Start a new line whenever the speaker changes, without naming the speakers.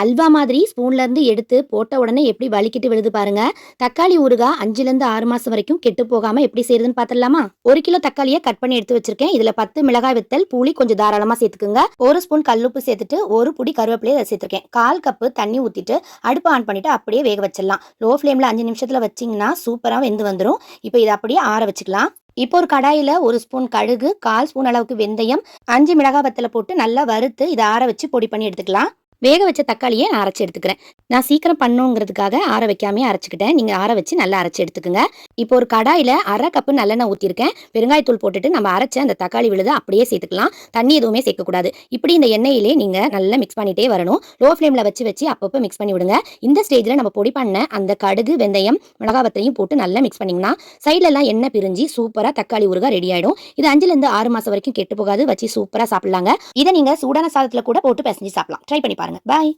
அல்வா மாதிரி ஸ்பூன்ல இருந்து எடுத்து போட்ட உடனே எப்படி வலிக்கிட்டு விழுது பாருங்க. தக்காளி ஊறுகாய் 5ல இருந்து 6 மாசம் வரைக்கும் கெட்டு போகாம எப்படி செய்யறதுன்னு பாத்திரலாமா? 1 கிலோ தக்காளியை கட் பண்ணி எடுத்து வச்சிருக்கேன். இதுல 10 மிளகாய் வித்தல், புளி கொஞ்சம் தாராளமா சேர்த்துக்குங்க. 1 ஸ்பூன் கல்லுப்பு சேர்த்துட்டு 1 புடி கருவேப்பிலையை சேர்த்திருக்கேன். 1/4 கப்பு தண்ணி ஊத்திட்டு அடுப்பு ஆன் பண்ணிட்டு அப்படியே வேக வச்சிடலாம். லோ ஃப்ளேம்ல 5 நிமிஷத்துல வச்சீங்கன்னா சூப்பரா வெந்து வந்துடும். இப்போ இதை அப்படியே ஆற வச்சுக்கலாம். இப்போ ஒரு கடாயில 1 ஸ்பூன் கடுகு, 1/4 ஸ்பூன் அளவுக்கு வெந்தயம், 5 மிளகாய் வத்தலை போட்டு நல்லா வறுத்து இதை ஆற வச்சு பொடி பண்ணி எடுத்துக்கலாம். வேக வச்ச தக்காளியை நான் அரைச்சி எடுத்துக்கிறேன். நான் சீக்கிரம் பண்ணுங்கிறதுக்காக ஆற வைக்காமே அரைச்சிக்கிட்டேன். நீங்க ஆற வச்சு நல்லா அரைச்சி எடுத்துக்கோங்க. இப்போ ஒரு கடாயில 1/2 கப்பு நல்லெண்ணெய் ஊற்றிருக்கேன். பெருங்காயத்தூள் போட்டுட்டு நம்ம அரைச்ச அந்த தக்காளி விழுதை அப்படியே சேர்த்துக்கலாம். தண்ணி எதுவுமே சேர்க்கக்கூடாது. இப்படி இந்த எண்ணெயிலே நீங்க நல்லா மிக்ஸ் பண்ணிட்டே வரணும். லோ ஃப்ளேம்ல வச்சு அப்பப்போ மிக்ஸ் பண்ணி விடுங்க. இந்த ஸ்டேஜ்ல நம்ம பொடி பண்ண அந்த கடுகு, வெந்தயம், மிளகாவத்தையும் போட்டு நல்லா மிக்ஸ் பண்ணிங்கன்னா சைட்ல எல்லாம் எண்ணெய் பிரிஞ்சு சூப்பரா தக்காளி ஊறுகாய் ரெடி ஆயிடும். இது 5ல இருந்து 6 மாசம் வரைக்கும் கெட்டு போகாது. வச்சு சூப்பரா சாப்பிடலாங்க. இதை நீங்க சூடான சாதத்துல கூட போட்டு பிசைஞ்சு சாப்பிடலாம். ட்ரை பண்ணி பாருங்க. பாய்.